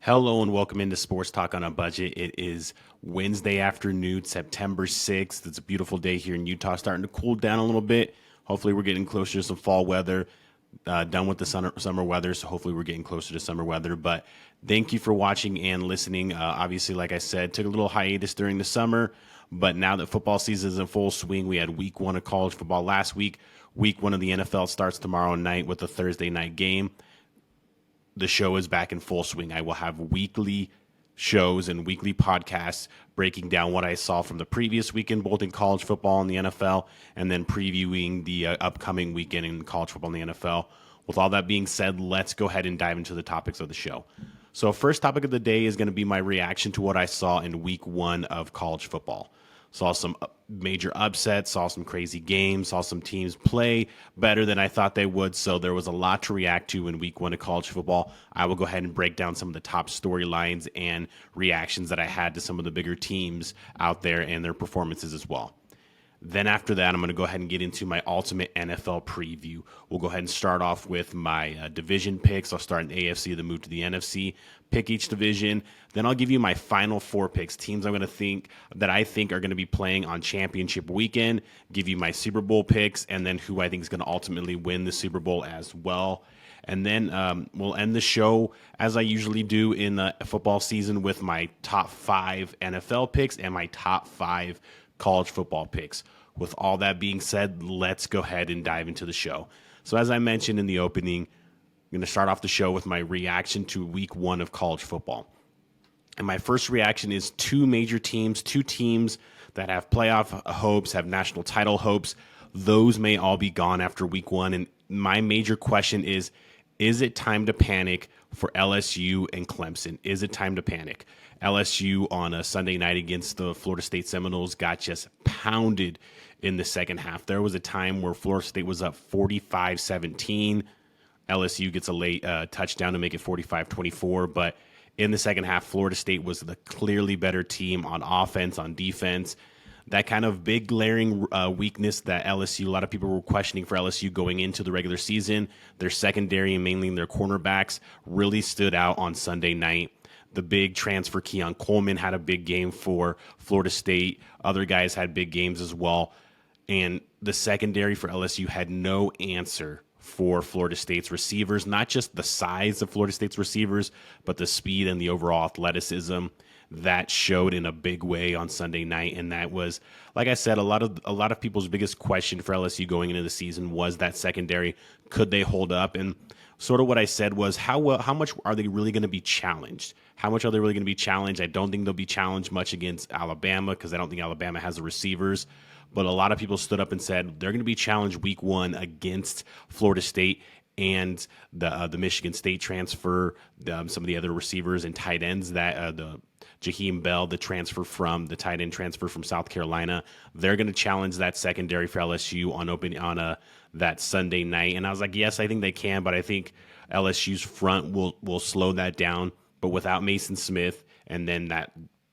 Hello and welcome into Sports Talk on a Budget. It is Wednesday afternoon, September 6th. It's a beautiful day here in Utah, starting to cool down a little bit. Hopefully, we're getting closer to some fall weather. Done with the summer weather, so hopefully, we're getting closer to summer weather. But thank you for watching and listening. Obviously, like I said, took a little hiatus during the summer, but now that football season is in full swing, we had week one of college football last week. Week one of the NFL starts tomorrow night with a Thursday night game. The show is back in full swing. I will have weekly shows and weekly podcasts breaking down what I saw from the previous weekend, both in college football and the NFL, and then previewing the upcoming weekend in college football and the NFL. With all that being said, let's go ahead and dive into the topics of the show. So, first topic of the day is going to be my reaction to what I saw in week one of college football. Saw some major upsets, saw some crazy games, saw some teams play better than I thought they would. So there was a lot to react to in week one of college football. I will go ahead and break down some of the top storylines and reactions that I had to some of the bigger teams out there and their performances as well. Then after that, I'm going to go ahead and get into my ultimate NFL preview. We'll go ahead and start off with my division picks. I'll start in the AFC, then move to the NFC, pick each division. Then I'll give you my final four picks, teams I think are going to be playing on championship weekend, give you my Super Bowl picks, and then who I think is going to ultimately win the Super Bowl as well. And then we'll end the show, as I usually do in the football season, with my top 5 NFL picks and my top 5 college football picks. With all that being said, let's go ahead and dive into the show. So as I mentioned in the opening, I'm going to start off the show with my reaction to week one of college football. And my first reaction is two major teams, two teams that have playoff hopes, have national title hopes. Those may all be gone after week one. And my major question is it time to panic for LSU and Clemson? Is it time to panic? LSU on a Sunday night against the Florida State Seminoles got just pounded in the second half. There was a time where Florida State was up 45-17. LSU gets a late touchdown to make it 45-24. But in the second half, Florida State was the clearly better team on offense, on defense. That kind of big glaring weakness that LSU, a lot of people were questioning for LSU going into the regular season, their secondary and mainly their cornerbacks really stood out on Sunday night. The big transfer, Keon Coleman, had a big game for Florida State. Other guys had big games as well. And the secondary for LSU had no answer for Florida State's receivers, not just the size of Florida State's receivers, but the speed and the overall athleticism that showed in a big way on Sunday night. And that was, like I said, a lot of people's biggest question for LSU going into the season was that secondary. Could they hold up? And sort of what I said was, how much are they really going to be challenged? How much are they really going to be challenged? I don't think they'll be challenged much against Alabama because I don't think Alabama has the receivers. But a lot of people stood up and said they're going to be challenged week one against Florida State and the Michigan State transfer, some of the other receivers and tight ends that the Jaheim Bell, the tight end transfer from South Carolina, they're going to challenge that secondary for LSU on that Sunday night. And I was like, yes, I think they can, but I think LSU's front will slow that down. But without Mason Smith and then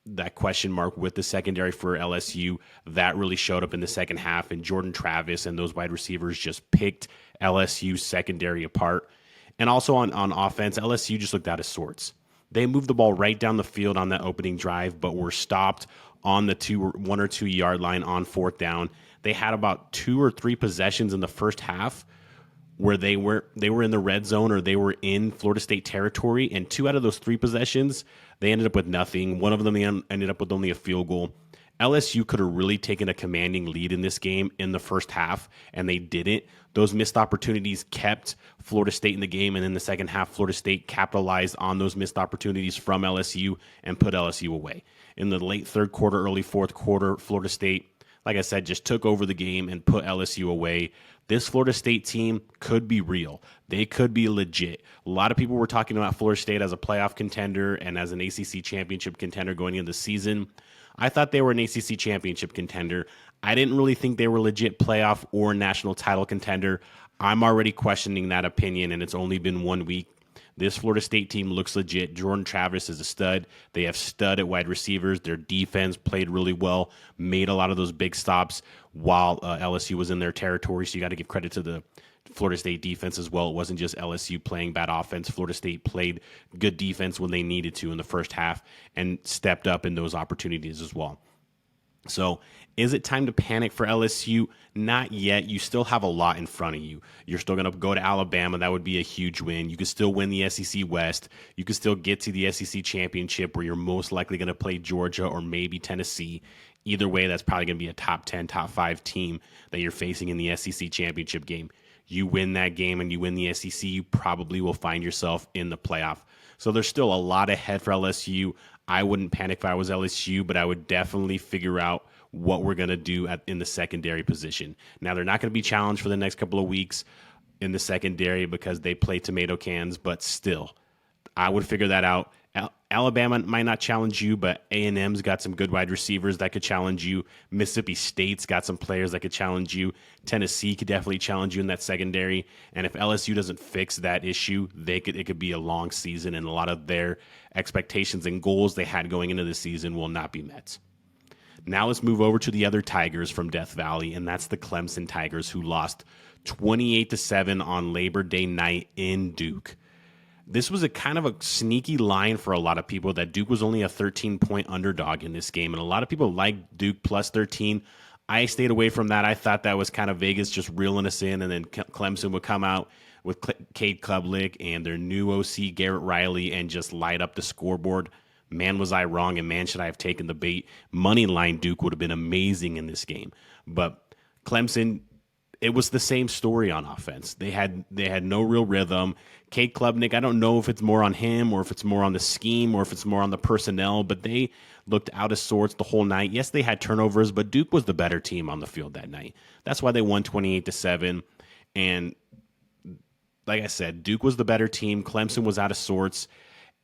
that question mark with the secondary for LSU, that really showed up in the second half. And Jordan Travis and those wide receivers just picked LSU's secondary apart. And also on offense, LSU just looked out of sorts. They moved the ball right down the field on that opening drive, but were stopped on the 1 or 2 yard line on fourth down. They had about 2 or 3 possessions in the first half where they were in the red zone or they were in Florida State territory, and 2 out of those 3 possessions, they ended up with nothing. One of them ended up with only a field goal. LSU could have really taken a commanding lead in this game in the first half, and they didn't. Those missed opportunities kept Florida State in the game, and in the second half, Florida State capitalized on those missed opportunities from LSU and put LSU away. In the late third quarter, early fourth quarter, Florida State, like I said, just took over the game and put LSU away. This Florida State team could be real. They could be legit. A lot of people were talking about Florida State as a playoff contender and as an ACC championship contender going into the season. I thought they were an ACC championship contender. I didn't really think they were legit playoff or national title contender. I'm already questioning that opinion, and it's only been 1 week. This Florida State team looks legit. Jordan Travis is a stud. They have stud at wide receivers. Their defense played really well, made a lot of those big stops while LSU was in their territory. So you got to give credit to the Florida State defense as well. It wasn't just LSU playing bad offense. Florida State played good defense when they needed to in the first half and stepped up in those opportunities as well. So is it time to panic for LSU? Not yet. You still have a lot in front of you. You're still going to go to Alabama. That would be a huge win. You could still win the SEC West. You could still get to the SEC championship where you're most likely going to play Georgia or maybe Tennessee. Either way, that's probably going to be a top 10, top 5 team that you're facing in the SEC championship game. You win that game and you win the SEC, you probably will find yourself in the playoff. So there's still a lot ahead for LSU. I wouldn't panic if I was LSU, but I would definitely figure out what we're going to do in the secondary position. Now, they're not going to be challenged for the next couple of weeks in the secondary because they play tomato cans, but still, I would figure that out. Alabama might not challenge you, but A&M's got some good wide receivers that could challenge you. Mississippi State's got some players that could challenge you. Tennessee could definitely challenge you in that secondary. And if LSU doesn't fix that issue, it could be a long season, and a lot of their expectations and goals they had going into the season will not be met. Now let's move over to the other Tigers from Death Valley, and that's the Clemson Tigers, who lost 28-7 on Labor Day night in Duke. This was a kind of a sneaky line for a lot of people that Duke was only a 13-point underdog in this game, and a lot of people liked Duke plus 13. I stayed away from that. I thought that was kind of Vegas just reeling us in, and then Clemson would come out with Cade Klubnik and their new OC Garrett Riley and just light up the scoreboard. Man, was I wrong, and man, should I have taken the bait. Money line Duke would have been amazing in this game, but Clemson, it was the same story on offense. They had no real rhythm. Cade Klubnik, I don't know if it's more on him or if it's more on the scheme or if it's more on the personnel, but they looked out of sorts the whole night. Yes, they had turnovers, but Duke was the better team on the field that night. That's why they won 28-7. And like I said, Duke was the better team. Clemson was out of sorts.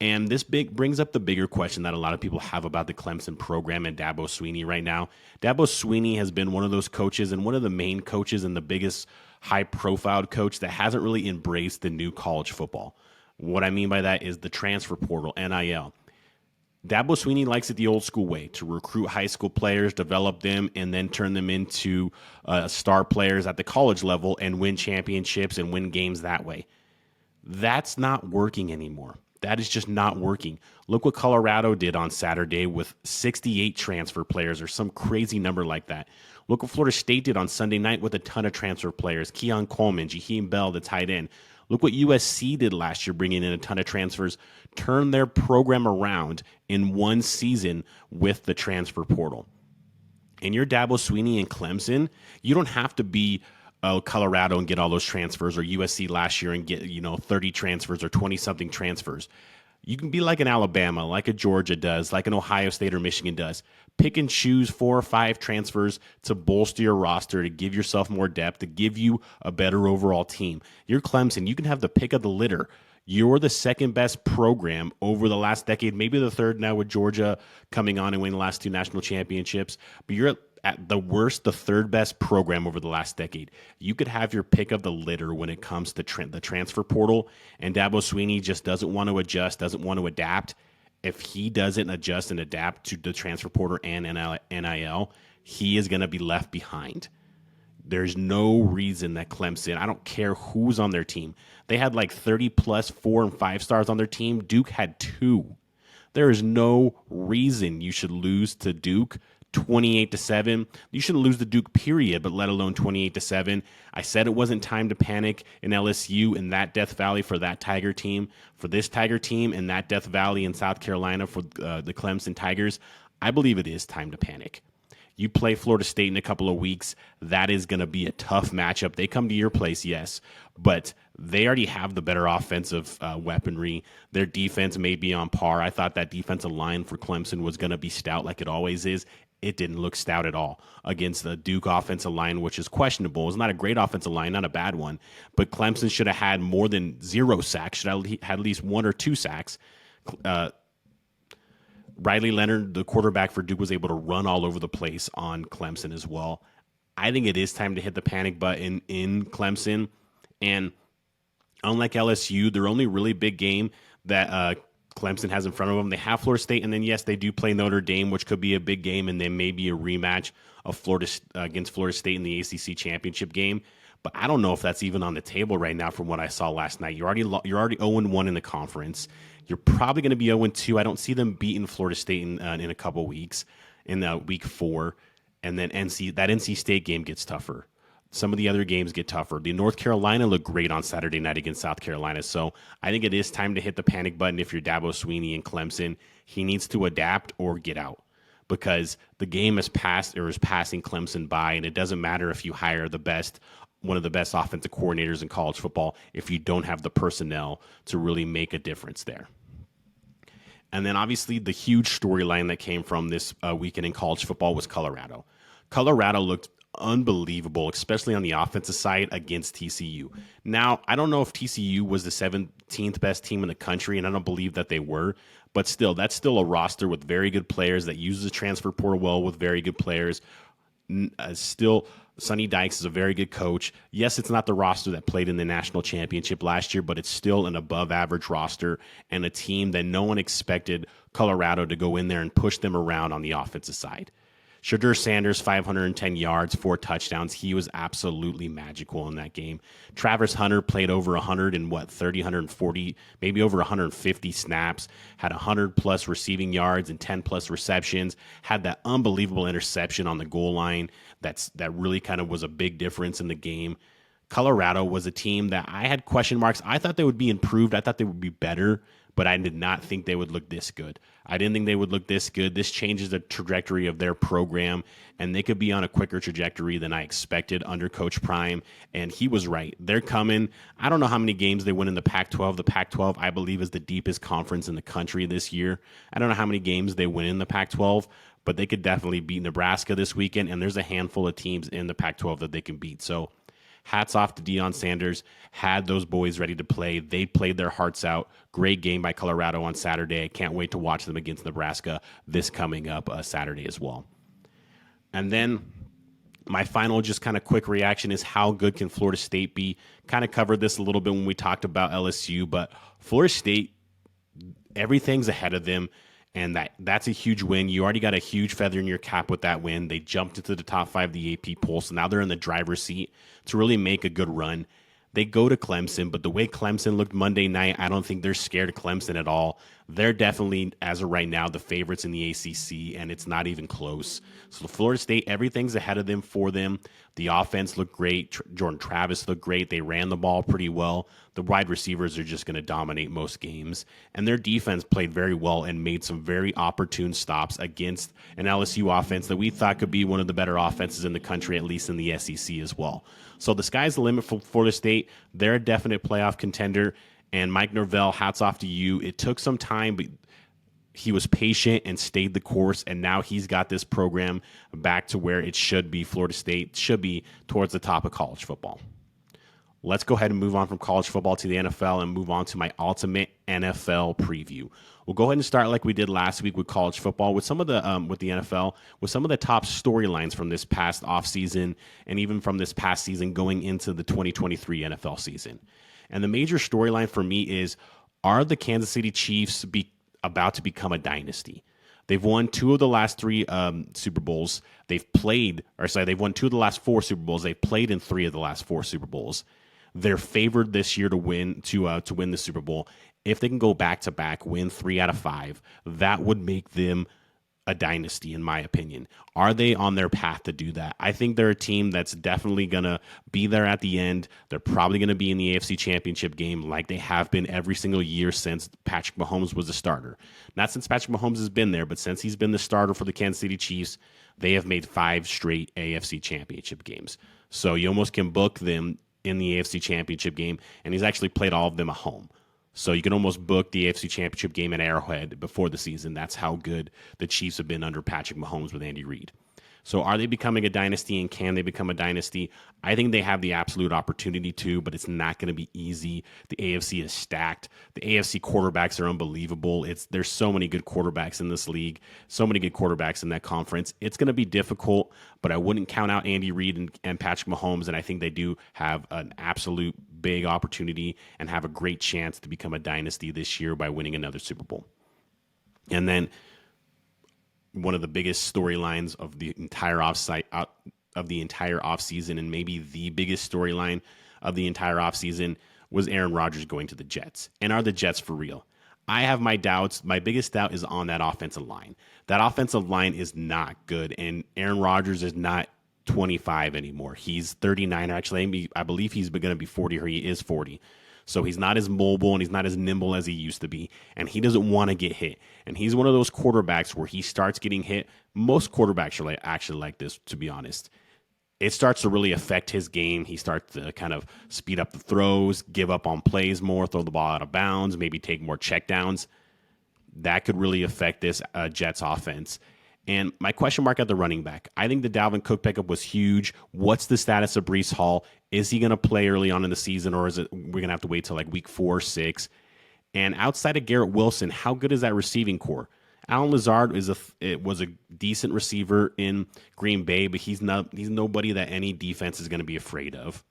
And this brings up the bigger question that a lot of people have about the Clemson program and Dabo Swinney right now. Dabo Swinney has been one of those coaches and one of the main coaches and the biggest high-profile coach that hasn't really embraced the new college football. What I mean by that is the transfer portal, NIL. Dabo Swinney likes it the old school way, to recruit high school players, develop them, and then turn them into star players at the college level and win championships and win games that way. That's not working anymore. That is just not working. Look what Colorado did on Saturday with 68 transfer players or some crazy number like that. Look what Florida State did on Sunday night with a ton of transfer players. Keon Coleman, Jaheim Bell, the tight end. Look what USC did last year, bringing in a ton of transfers. Turn their program around in one season with the transfer portal. And you're Dabo Swinney and Clemson, you don't have to be Colorado and get all those transfers, or USC last year and get 30 transfers or 20-something transfers. You can be like an Alabama, like a Georgia does, like an Ohio State or Michigan does. Pick and choose 4 or 5 transfers to bolster your roster, to give yourself more depth, to give you a better overall team. You're Clemson. You can have the pick of the litter. You're the second best program over the last decade, maybe the third now with Georgia coming on and winning the last 2 national championships. But you're at the worst, the third best program over the last decade. You could have your pick of the litter when it comes to the transfer portal, and Dabo Swinney just doesn't want to adjust, doesn't want to adapt. If he doesn't adjust and adapt to the transfer portal and NIL, he is going to be left behind. There's no reason that Clemson, I don't care who's on their team, they had like 30 plus 4 and 5 stars on their team. Duke had 2. There is no reason you should lose to Duke 28-7. You shouldn't lose to Duke, period, but let alone 28-7. I said it wasn't time to panic in LSU in that Death Valley for that Tiger team. For this Tiger team in that Death Valley in South Carolina for the Clemson Tigers, I believe it is time to panic. You play Florida State in a couple of weeks. That is going to be a tough matchup. They come to your place, yes, but they already have the better offensive weaponry. Their defense may be on par. I thought that defensive line for Clemson was going to be stout like it always is. It didn't look stout at all against the Duke offensive line, which is questionable. It's not a great offensive line, not a bad one, but Clemson should have had more than 0 sacks, should have had at least 1 or 2 sacks. Riley Leonard, the quarterback for Duke, was able to run all over the place on Clemson as well. I think it is time to hit the panic button in Clemson. And unlike LSU, their only really big game that Clemson has in front of them, they have Florida State, and then, yes, they do play Notre Dame, which could be a big game, and then maybe a rematch of Florida against Florida State in the ACC championship game. but I don't know if that's even on the table right now from what I saw last night. You're already 0-1 in the conference. You're probably going to be 0-2. I don't see them beating Florida State in a couple weeks in week 4, and then NC State game gets tougher. Some of the other games get tougher. The North Carolina looked great on Saturday night against South Carolina. So I think it is time to hit the panic button if you're Dabo Swinney and Clemson. He needs to adapt or get out because the game is passing Clemson by, and it doesn't matter if you hire one of the best offensive coordinators in college football if you don't have the personnel to really make a difference there. And then obviously the huge storyline that came from this weekend in college football was Colorado. Colorado looked unbelievable, especially on the offensive side against TCU. Now, I don't know if TCU was the 17th best team in the country, and I don't believe that they were, but still, that's still a roster with very good players that uses the transfer portal well with very good players. Still, Sonny Dykes is a very good coach. Yes, it's not the roster that played in the national championship last year, but it's still an above-average roster and a team that no one expected Colorado to go in there and push them around on the offensive side. Shadur Sanders, 510 yards, 4 touchdowns. He was absolutely magical in that game. Travis Hunter played over 140, maybe over 150 snaps, had 100-plus receiving yards and 10-plus receptions, had that unbelievable interception on the goal line that really kind of was a big difference in the game. Colorado was a team that I had question marks. I thought they would be improved. I thought they would be better, but I did not think they would look this good. I didn't think they would look this good. This changes the trajectory of their program, and they could be on a quicker trajectory than I expected under Coach Prime, and he was right. They're coming. I don't know how many games they win in the Pac-12. The Pac-12, I believe, is the deepest conference in the country this year. I don't know how many games they win in the Pac-12, but they could definitely beat Nebraska this weekend, and there's a handful of teams in the Pac-12 that they can beat. So hats off to Deion Sanders, had those boys ready to play. They played their hearts out. Great game by Colorado on Saturday. I can't wait to watch them against Nebraska this coming up Saturday as well. And then my final just kind of quick reaction is how good can Florida State be? Kind of covered this a little bit when we talked about LSU, but Florida State, everything's ahead of them. And that's a huge win. You already got a huge feather in your cap with that win. They jumped into the top 5 of the AP poll, so now they're in the driver's seat to really make a good run. They go to Clemson, but the way Clemson looked Monday night, I don't think they're scared of Clemson at all. They're definitely, as of right now, the favorites in the ACC, and it's not even close. So Florida State, everything's ahead of them for them. The offense looked great. Jordan Travis looked great. They ran the ball pretty well. The wide receivers are just going to dominate most games. And their defense played very well and made some very opportune stops against an LSU offense that we thought could be one of the better offenses in the country, at least in the SEC as well. So the sky's the limit for Florida State. They're a definite playoff contender. And Mike Norvell, hats off to you. It took some time, but he was patient and stayed the course, and now he's got this program back to where it should be. Florida State should be towards the top of college football. Let's go ahead and move on from college football to the NFL and move on to my ultimate NFL preview. We'll go ahead and start like we did last week with college football, with some of the with the NFL, with some of the top storylines from this past offseason and even from this past season going into the 2023 NFL season. And the major storyline for me is, are the Kansas City Chiefs about to become a dynasty? They've won 2 of the last 3 Super Bowls. They've won 2 of the last 4 Super Bowls. They've played in 3 of the last 4 Super Bowls. They're favored this year to win the Super Bowl. If they can go back to back, win 3 out of 5, that would make them a dynasty, in my opinion. Are they on their path to do that? I think they're a team that's definitely going to be there at the end. They're probably going to be in the AFC Championship game like they have been every single year since Patrick Mahomes was the starter. Not since Patrick Mahomes has been there, but since he's been the starter for the Kansas City Chiefs, they have made 5 straight AFC Championship games. So you almost can book them in the AFC Championship game, and he's actually played all of them at home. So you can almost book the AFC Championship game at Arrowhead before the season. That's how good the Chiefs have been under Patrick Mahomes with Andy Reid. So are they becoming a dynasty, and can they become a dynasty? I think they have the absolute opportunity to, but it's not going to be easy. The AFC is stacked. The AFC quarterbacks are unbelievable. There's so many good quarterbacks in this league, so many good quarterbacks in that conference. It's going to be difficult, but I wouldn't count out Andy Reid and Patrick Mahomes, and I think they do have an absolute big opportunity and have a great chance to become a dynasty this year by winning another Super Bowl. And then one of the biggest storylines of the entire of the entire offseason and maybe the biggest storyline of the entire offseason was Aaron Rodgers going to the Jets. And are the Jets for real? I have my doubts. My biggest doubt is on that offensive line. That offensive line is not good, and Aaron Rodgers is not 25 anymore. He's 39. Actually, I believe he's going to be 40, or he is 40. So he's not as mobile and he's not as nimble as he used to be, and he doesn't want to get hit. And he's one of those quarterbacks where he starts getting hit. Most quarterbacks are actually like this, to be honest. It starts to really affect his game. He starts to kind of speed up the throws, give up on plays more, throw the ball out of bounds, maybe take more checkdowns. That could really affect this Jets offense. And my question mark at the running back, I think the Dalvin Cook pickup was huge. What's the status of Breece Hall? Is he going to play early on in the season, or is it we're going to have to wait till like week 4 or 6? And outside of Garrett Wilson, how good is that receiving core? Allen Lazard was a decent receiver in Green Bay, but he's nobody that any defense is going to be afraid of.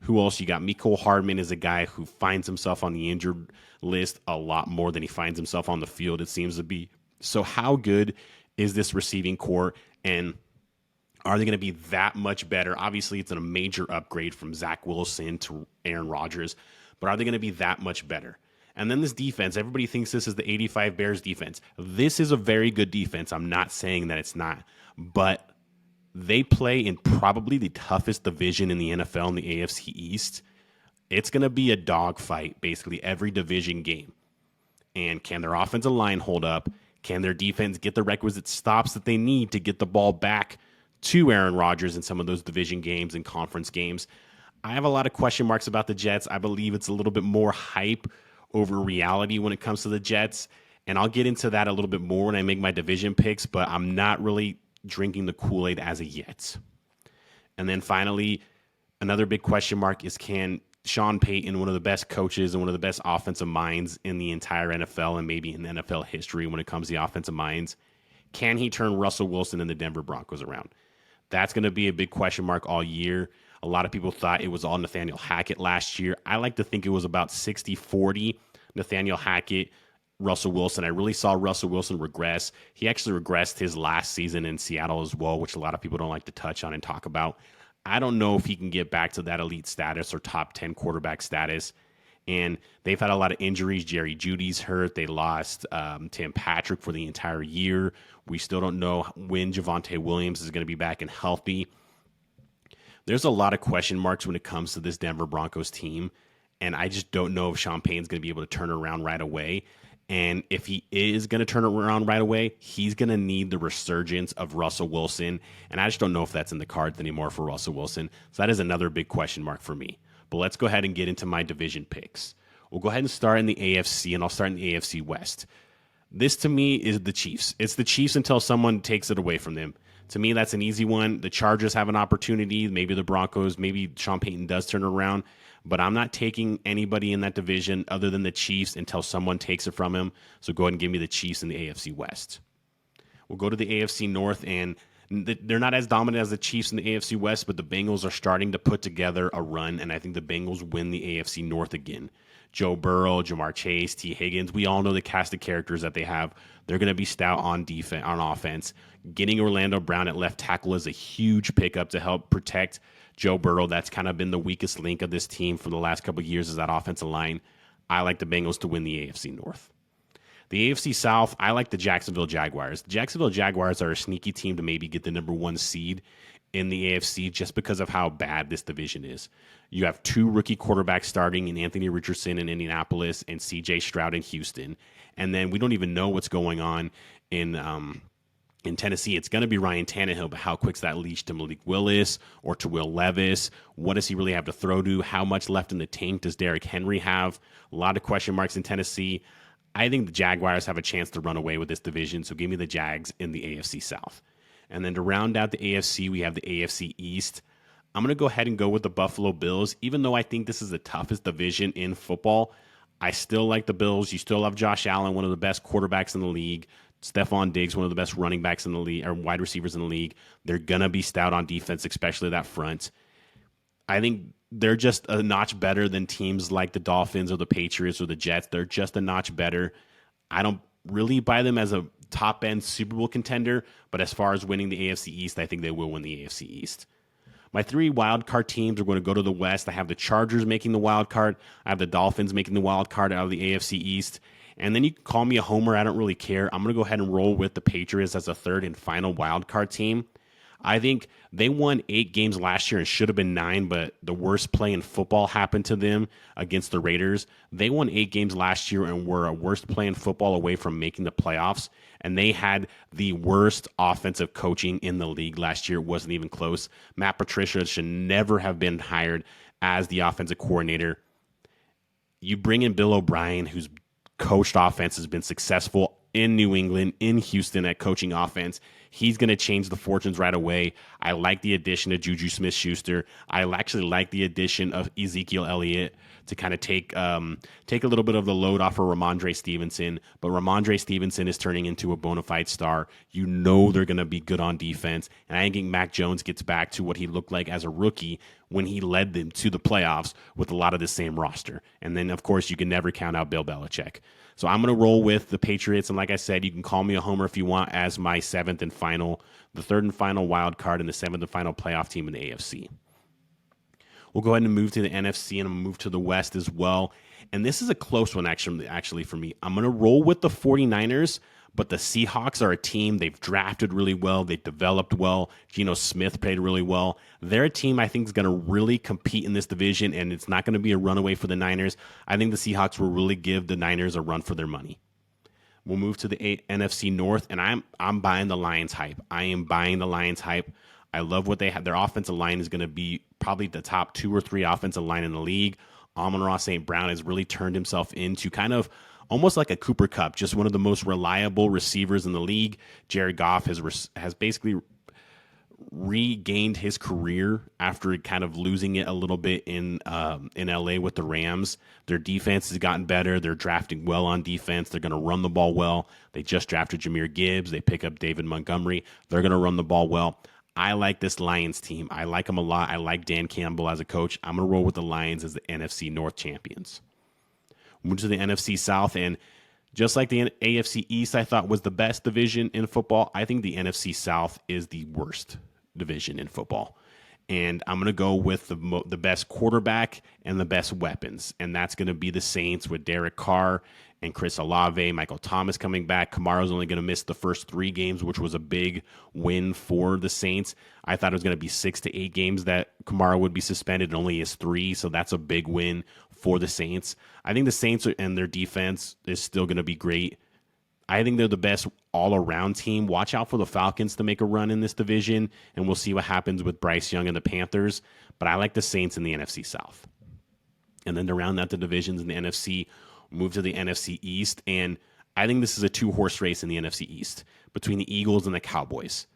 Who else you got? Mecole Hardman is a guy who finds himself on the injured list a lot more than he finds himself on the field, it seems to be. So how good is this receiving core, and are they going to be that much better? Obviously, it's a major upgrade from Zach Wilson to Aaron Rodgers, but are they going to be that much better? And then this defense, everybody thinks this is the 85 Bears defense. This is a very good defense. I'm not saying that it's not, but they play in probably the toughest division in the NFL in the AFC East. It's going to be a dogfight basically every division game. And can their offensive line hold up? Can their defense get the requisite stops that they need to get the ball back to Aaron Rodgers in some of those division games and conference games? I have a lot of question marks about the Jets. I believe it's a little bit more hype over reality when it comes to the Jets. And I'll get into that a little bit more when I make my division picks, but I'm not really drinking the Kool-Aid as of yet. And then finally, another big question mark is, can Sean Payton, one of the best coaches and one of the best offensive minds in the entire NFL and maybe in NFL history when it comes to the offensive minds, can he turn Russell Wilson and the Denver Broncos around? That's going to be a big question mark all year. A lot of people thought it was all Nathaniel Hackett last year. I like to think it was about 60-40 Nathaniel Hackett, Russell Wilson. I really saw Russell Wilson regress. He actually regressed his last season in Seattle as well, which a lot of people don't like to touch on and talk about. I don't know if he can get back to that elite status or top 10 quarterback status. And they've had a lot of injuries. Jerry Jeudy's hurt. They lost Tim Patrick for the entire year. We still don't know when Javonte Williams is going to be back and healthy. There's a lot of question marks when it comes to this Denver Broncos team, and I just don't know if Sean Payton's going to be able to turn it around right away. And if he is going to turn it around right away, he's going to need the resurgence of Russell Wilson, and I just don't know if that's in the cards anymore for Russell Wilson. So that is another big question mark for me. But let's go ahead and get into my division picks. We'll go ahead and start in the AFC, and I'll start in the AFC West. This, to me, is the Chiefs. It's the Chiefs until someone takes it away from them. To me, that's an easy one. The Chargers have an opportunity. Maybe the Broncos, maybe Sean Payton does turn it around. But I'm not taking anybody in that division other than the Chiefs until someone takes it from him. So go ahead and give me the Chiefs in the AFC West. We'll go to the AFC North, and they're not as dominant as the Chiefs in the AFC West, but the Bengals are starting to put together a run, and I think the Bengals win the AFC North again. Joe Burrow, Jamar Chase, T. Higgins, we all know the cast of characters that they have. They're going to be stout on defense, on offense. Getting Orlando Brown at left tackle is a huge pickup to help protect Joe Burrow. That's kind of been the weakest link of this team for the last couple of years, is that offensive line. I like the Bengals to win the AFC North. The AFC South, I like the Jacksonville Jaguars. The Jacksonville Jaguars are a sneaky team to maybe get the number 1 seed in the AFC just because of how bad this division is. You have 2 rookie quarterbacks starting in Anthony Richardson in Indianapolis and C.J. Stroud in Houston. And then we don't even know what's going on in Tennessee. It's going to be Ryan Tannehill, but how quick's that leash to Malik Willis or to Will Levis? What does he really have to throw to? How much left in the tank does Derrick Henry have? A lot of question marks in Tennessee. I think the Jaguars have a chance to run away with this division, so give me the Jags in the AFC South. And then to round out the AFC, we have the AFC East. I'm going to go ahead and go with the Buffalo Bills. Even though I think this is the toughest division in football, I still like the Bills. You still have Josh Allen, one of the best quarterbacks in the league. Stephon Diggs, one of the best running backs in the league, or wide receivers in the league. They're going to be stout on defense, especially that front. I think they're just a notch better than teams like the Dolphins or the Patriots or the Jets. They're just a notch better. I don't really buy them as a top end Super Bowl contender, but as far as winning the AFC East, I think they will win the AFC East. My 3 wild card teams are going to go to the West. I have the Chargers making the wild card. I have the Dolphins making the wild card out of the AFC East. And then you can call me a homer. I don't really care. I'm going to go ahead and roll with the Patriots as a third and final wild card team. I think they won 8 games last year and should have been 9, but the worst play in football happened to them against the Raiders. They won 8 games last year and were a worst play in football away from making the playoffs. And they had the worst offensive coaching in the league last year. It wasn't even close. Matt Patricia should never have been hired as the offensive coordinator. You bring in Bill O'Brien, who's coached offense, has been successful in New England, in Houston at coaching offense. He's going to change the fortunes right away. I like the addition of Juju Smith-Schuster. I actually like the addition of Ezekiel Elliott to kind of take a little bit of the load off of Ramondre Stevenson. But Ramondre Stevenson is turning into a bona fide star. You know they're going to be good on defense. And I think Mac Jones gets back to what he looked like as a rookie when he led them to the playoffs with a lot of the same roster. And then, of course, you can never count out Bill Belichick. So I'm going to roll with the Patriots. And like I said, you can call me a homer if you want as my the third and final wild card and the 7th and final playoff team in the AFC. We'll go ahead and move to the NFC, and I'm going to move to the West as well. And this is a close one, actually for me. I'm going to roll with the 49ers, but the Seahawks are a team. They've drafted really well. They've developed well. Geno Smith played really well. They're a team I think is going to really compete in this division, and it's not going to be a runaway for the Niners. I think the Seahawks will really give the Niners a run for their money. We'll move to the NFC North, and I'm buying the Lions hype. I am buying the Lions hype. I love what they have. Their offensive line is going to be probably the top 2 or 3 offensive line in the league. Amon-Ra St. Brown has really turned himself into kind of almost like a Cooper Kupp, just one of the most reliable receivers in the league. Jared Goff has basically regained his career after kind of losing it a little bit in LA with the Rams. Their defense has gotten better. They're drafting well on defense. They're going to run the ball well. They just drafted Jahmyr Gibbs. They pick up David Montgomery. They're going to run the ball well. I like this Lions team. I like them a lot. I like Dan Campbell as a coach. I'm going to roll with the Lions as the NFC North champions. Move to the NFC South, and just like the AFC East I thought was the best division in football, I think the NFC South is the worst division in football. And I'm going to go with the best quarterback and the best weapons, and that's going to be the Saints with Derek Carr and Chris Olave, Michael Thomas coming back. Kamara's only going to miss the first 3 games, which was a big win for the Saints. I thought it was going to be 6 to 8 games that Kamara would be suspended. It only is 3, so that's a big win for the Saints. I think the Saints and their defense is still going to be great. I think they're the best all-around team. Watch out for the Falcons to make a run in this division, and we'll see what happens with Bryce Young and the Panthers. But I like the Saints in the NFC South. And then to round out the divisions in the NFC, move to the NFC East, and I think this is a 2-horse race in the NFC East between the Eagles and the Cowboys.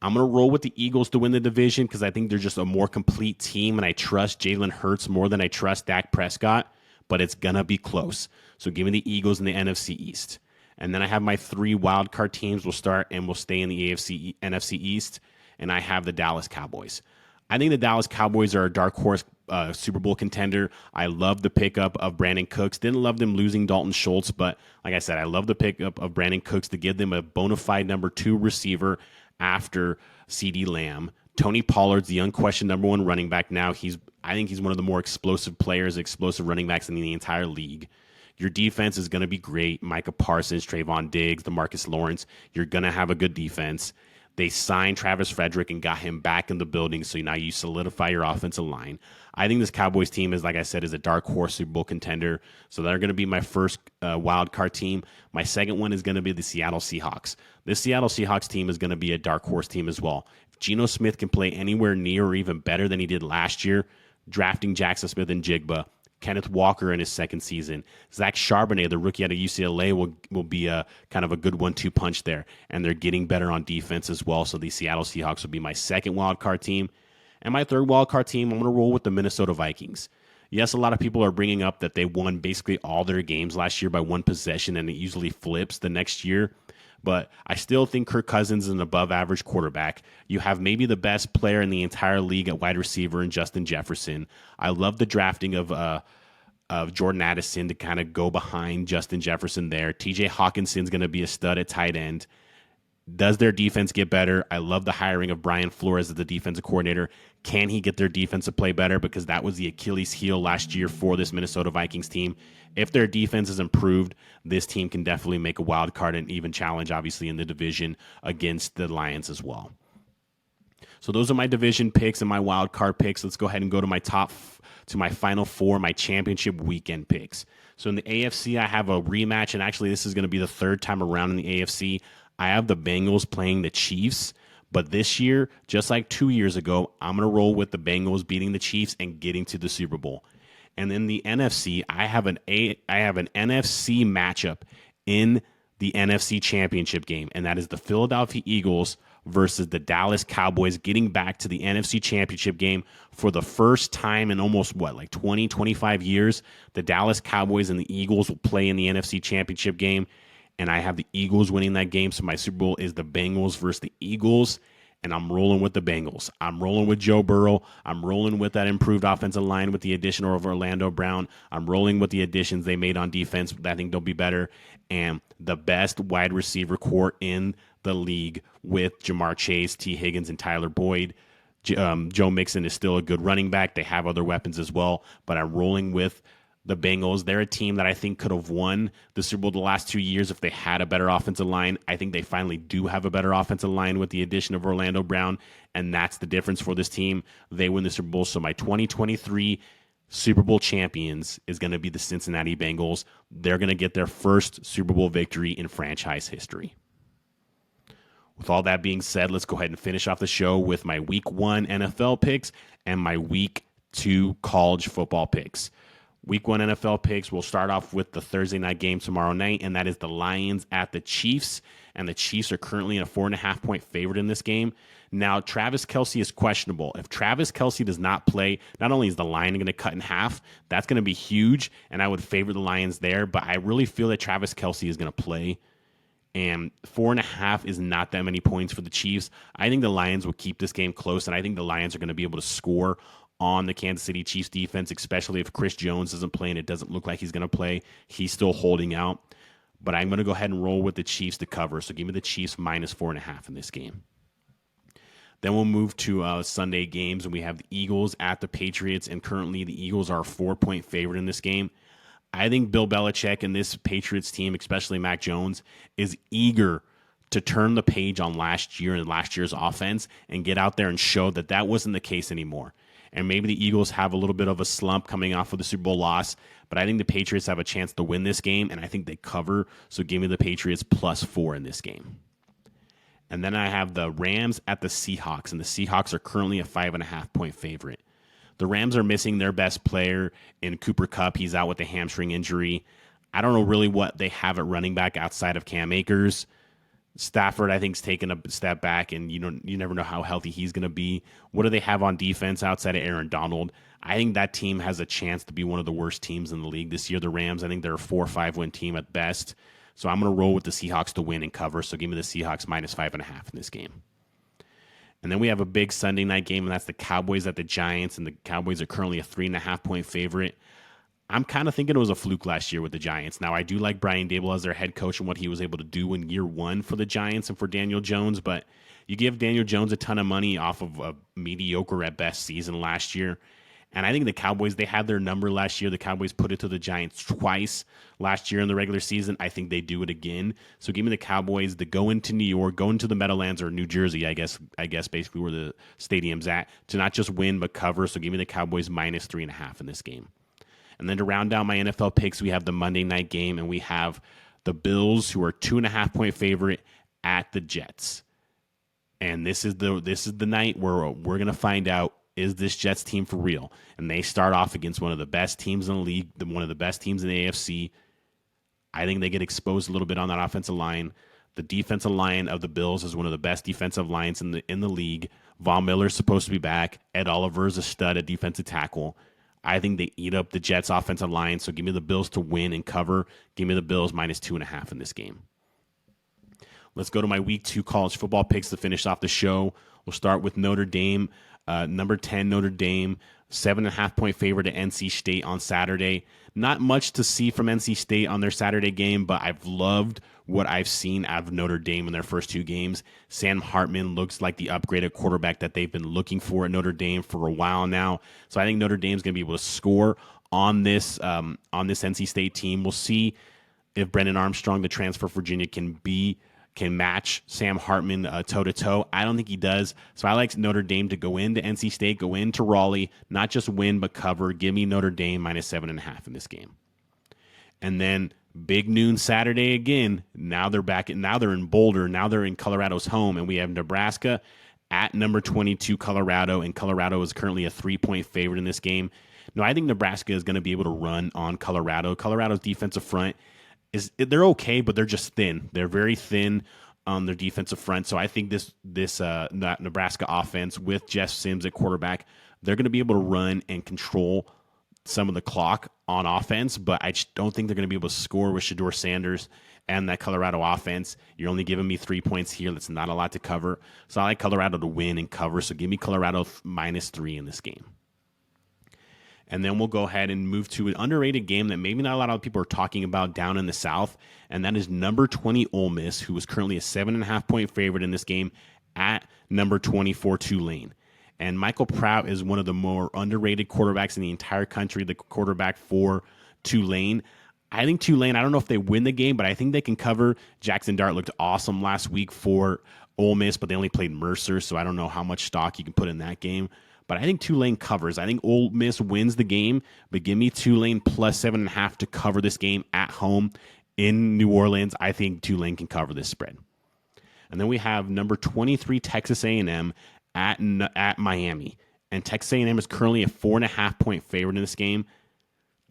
I'm going to roll with the Eagles to win the division because I think they're just a more complete team, and I trust Jalen Hurts more than I trust Dak Prescott, but it's going to be close. So give me the Eagles in the NFC East. And then I have my 3 wild card teams. We'll start and we'll stay in the NFC East, and I have the Dallas Cowboys. I think the Dallas Cowboys are a dark horse Super Bowl contender. I love the pickup of Brandon Cooks. Didn't love them losing Dalton Schultz, but like I said, I love the pickup of Brandon Cooks to give them a bona fide number 2 receiver after CeeDee Lamb. Tony Pollard's the unquestioned number 1 running back now. I think he's one of the more explosive players, explosive running backs in the entire league. Your defense is going to be great. Micah Parsons, Trayvon Diggs, DeMarcus Lawrence. You're going to have a good defense. They signed Travis Frederick and got him back in the building, so now you solidify your offensive line. I think this Cowboys team is, like I said, is a dark horse Super Bowl contender, so they're going to be my first wild card team. My second one is going to be the Seattle Seahawks. This Seattle Seahawks team is going to be a dark horse team as well. If Geno Smith can play anywhere near or even better than he did last year, drafting Jackson Smith and Jigba, Kenneth Walker in his second season, Zach Charbonnet, the rookie out of UCLA, will be a kind of a good 1-2 punch there. And they're getting better on defense as well. So the Seattle Seahawks will be my second wild card team. And my third wild card team, I'm going to roll with the Minnesota Vikings. Yes, a lot of people are bringing up that they won basically all their games last year by 1 possession, and it usually flips the next year. But I still think Kirk Cousins is an above-average quarterback. You have maybe the best player in the entire league at wide receiver in Justin Jefferson. I love the drafting of of Jordan Addison to kind of go behind Justin Jefferson there. TJ Hawkinson's going to be a stud at tight end. Does their defense get better? I love the hiring of Brian Flores as the defensive coordinator. Can he get their defense to play better? Because that was the Achilles heel last year for this Minnesota Vikings team. If their defense is improved, this team can definitely make a wild card and even challenge, obviously, in the division against the Lions as well. So those are my division picks and my wild card picks. Let's go ahead and go to my final four, my championship weekend picks. So in the AFC, I have a rematch, and actually this is going to be the third time around in the AFC. I have the Bengals playing the Chiefs, but this year, just like 2 years ago, I'm going to roll with the Bengals beating the Chiefs and getting to the Super Bowl. And in the NFC, I have an NFC matchup in the NFC Championship game, and that is the Philadelphia Eagles versus the Dallas Cowboys, getting back to the NFC Championship game for the first time in almost, 20, 25 years. The Dallas Cowboys and the Eagles will play in the NFC Championship game, and I have the Eagles winning that game. So my Super Bowl is the Bengals versus the Eagles, and I'm rolling with the Bengals. I'm rolling with Joe Burrow. I'm rolling with that improved offensive line with the addition of Orlando Brown. I'm rolling with the additions they made on defense. I think they'll be better. And the best wide receiver core in the league with Jamar Chase, T. Higgins, and Tyler Boyd. Joe Mixon is still a good running back. They have other weapons as well, but I'm rolling with the Bengals. They're a team that I think could have won the Super Bowl the last 2 years if they had a better offensive line. I think they finally do have a better offensive line with the addition of Orlando Brown, and that's the difference for this team. They win the Super Bowl. So my 2023 Super Bowl champions is going to be the Cincinnati Bengals. They're going to get their first Super Bowl victory in franchise history. With all that being said, let's go ahead and finish off the show with my Week 1 NFL picks and my Week 2 college football picks. Week 1 NFL picks, we'll start off with the Thursday night game tomorrow night, and that is the Lions at the Chiefs. And the Chiefs are currently a 4.5-point favorite in this game. Now, Travis Kelce is questionable. If Travis Kelce does not play, not only is the line going to cut in half, that's going to be huge, and I would favor the Lions there. But I really feel that Travis Kelce is going to play. And 4.5 is not that many points for the Chiefs. I think the Lions will keep this game close, and I think the Lions are going to be able to score on the Kansas City Chiefs defense, especially if Chris Jones doesn't play, and it doesn't look like he's going to play. He's still holding out. But I'm going to go ahead and roll with the Chiefs to cover. So give me the Chiefs minus 4.5 in this game. Then we'll move to Sunday games, and we have the Eagles at the Patriots, and currently the Eagles are a 4-point favorite in this game. I think Bill Belichick and this Patriots team, especially Mac Jones, is eager to turn the page on last year and last year's offense and get out there and show that that wasn't the case anymore. And maybe the Eagles have a little bit of a slump coming off of the Super Bowl loss, but I think the Patriots have a chance to win this game, and I think they cover. So give me the Patriots +4 in this game. And then I have the Rams at the Seahawks, and the Seahawks are currently a 5.5-point favorite. The Rams are missing their best player in Cooper Kupp. He's out with a hamstring injury. I don't know really what they have at running back outside of Cam Akers. Stafford, I think, is taking a step back, and you never know how healthy he's going to be. What do they have on defense outside of Aaron Donald? I think that team has a chance to be one of the worst teams in the league this year. The Rams, I think they're a 4 or 5 win team at best. So I'm going to roll with the Seahawks to win and cover. So give me the Seahawks minus 5.5 in this game. And then we have a big Sunday night game, and that's the Cowboys at the Giants, and the Cowboys are currently a 3.5-point favorite. I'm kind of thinking it was a fluke last year with the Giants. Now, I do like Brian Daboll as their head coach and what he was able to do in year one for the Giants and for Daniel Jones, but you give Daniel Jones a ton of money off of a mediocre at best season last year. And I think the Cowboys, they had their number last year. The Cowboys put it to the Giants twice last year in the regular season. I think they do it again. So give me the Cowboys to go into New York, go into the Meadowlands or New Jersey, I guess basically where the stadium's at, to not just win but cover. So give me the Cowboys minus 3.5 in this game. And then to round out my NFL picks, we have the Monday night game, and we have the Bills, who are 2.5-point favorite at the Jets. And this is the night where we're going to find out, is this Jets team for real? And they start off against one of the best teams in the league, one of the best teams in the AFC. I think they get exposed a little bit on that offensive line. The defensive line of the Bills is one of the best defensive lines in the league. Von Miller's supposed to be back. Ed Oliver's a stud at defensive tackle. I think they eat up the Jets' offensive line, so give me the Bills to win and cover. Give me the Bills minus 2.5 in this game. Let's go to my week 2 college football picks to finish off the show. We'll start with Notre Dame, number 10 Notre Dame, 7.5-point favorite at NC State on Saturday. Not much to see from NC State on their Saturday game, but I've loved what I've seen out of Notre Dame in their first 2 games. Sam Hartman looks like the upgraded quarterback that they've been looking for at Notre Dame for a while now. So I think Notre Dame's going to be able to score on this NC State team. We'll see if Brennan Armstrong, the transfer for Virginia, can match Sam Hartman toe-to-toe. I don't think he does. So I like Notre Dame to go into NC State, go into Raleigh, not just win, but cover. Give me Notre Dame minus 7.5 in this game. And then big noon Saturday again. Now they're back. Now they're in Boulder. Now they're in Colorado's home. And we have Nebraska at number 22 Colorado. And Colorado is currently a 3-point favorite in this game. No, I think Nebraska is going to be able to run on Colorado. Colorado's defensive front they're okay, but they're just thin. They're very thin on their defensive front. So I think this Nebraska offense with Jeff Sims at quarterback, they're going to be able to run and control some of the clock on offense, but I just don't think they're going to be able to score with Shedeur Sanders and that Colorado offense. You're only giving me 3 points here. That's not a lot to cover. So I like Colorado to win and cover. So give me Colorado minus 3 in this game. And then we'll go ahead and move to an underrated game that maybe not a lot of people are talking about down in the South, and that is number 20 Ole Miss, who is currently a 7.5-point favorite in this game at number 24 Tulane. And Michael Pratt is one of the more underrated quarterbacks in the entire country, the quarterback for Tulane. I think Tulane, I don't know if they win the game, but I think they can cover. Jackson Dart looked awesome last week for Ole Miss, but they only played Mercer, so I don't know how much stock you can put in that game. But I think Tulane covers. I think Ole Miss wins the game, but give me Tulane plus 7.5 to cover this game at home in New Orleans. I think Tulane can cover this spread. And then we have number 23 Texas A&M at Miami. And Texas A&M is currently a 4.5-point favorite in this game.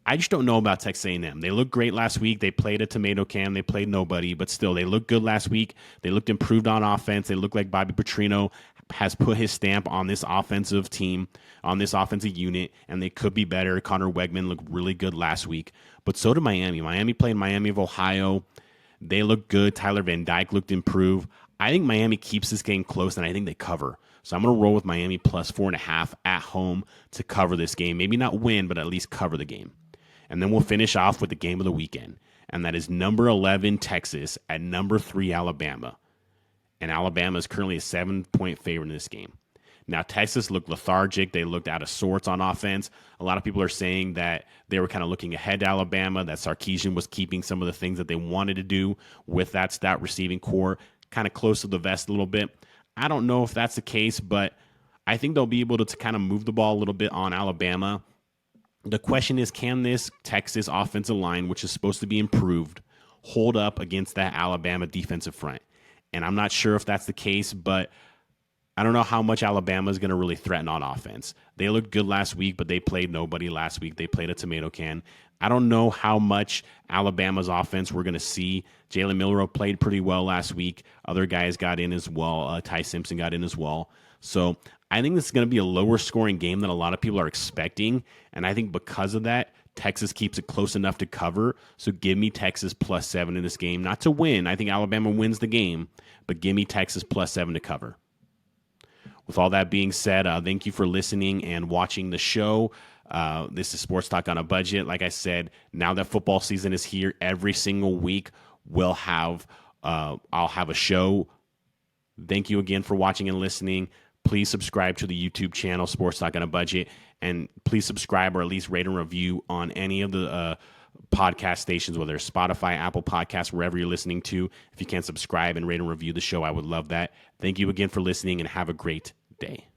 I just don't know about Texas A&M. They looked great last week. They played a tomato can. They played nobody, but still, they looked good last week. They looked improved on offense. They looked like Bobby Petrino has put his stamp on this offensive team, on this offensive unit, and they could be better. Connor Wegman looked really good last week, but so did Miami. Miami played Miami of Ohio. They looked good. Tyler Van Dyke looked improved. I think Miami keeps this game close, and I think they cover. So I'm going to roll with Miami plus 4.5 at home to cover this game. Maybe not win, but at least cover the game. And then we'll finish off with the game of the weekend, and that is number 11 Texas at number 3 Alabama. And Alabama is currently a 7-point favorite in this game. Now, Texas looked lethargic. They looked out of sorts on offense. A lot of people are saying that they were kind of looking ahead to Alabama, that Sarkisian was keeping some of the things that they wanted to do with that stout receiving core kind of close to the vest a little bit. I don't know if that's the case, but I think they'll be able to kind of move the ball a little bit on Alabama. The question is, can this Texas offensive line, which is supposed to be improved, hold up against that Alabama defensive front? And I'm not sure if that's the case, but I don't know how much Alabama is going to really threaten on offense. They looked good last week, but they played nobody last week. They played a tomato can. I don't know how much Alabama's offense we're going to see. Jalen Milroe played pretty well last week. Other guys got in as well. Ty Simpson got in as well. So I think this is going to be a lower scoring game than a lot of people are expecting. And I think because of that, Texas keeps it close enough to cover. So give me Texas plus 7 in this game. Not to win. I think Alabama wins the game, but give me Texas plus 7 to cover. With all that being said, thank you for listening and watching the show. This is Sports Talk on a Budget. Like I said, now that football season is here, every single week I'll have a show. Thank you again for watching and listening. Please subscribe to the YouTube channel, Sports Talk on a Budget, and please subscribe or at least rate and review on any of the podcast stations, whether it's Spotify, Apple Podcasts, wherever you're listening to. If you can subscribe and rate and review the show, I would love that. Thank you again for listening and have a great day.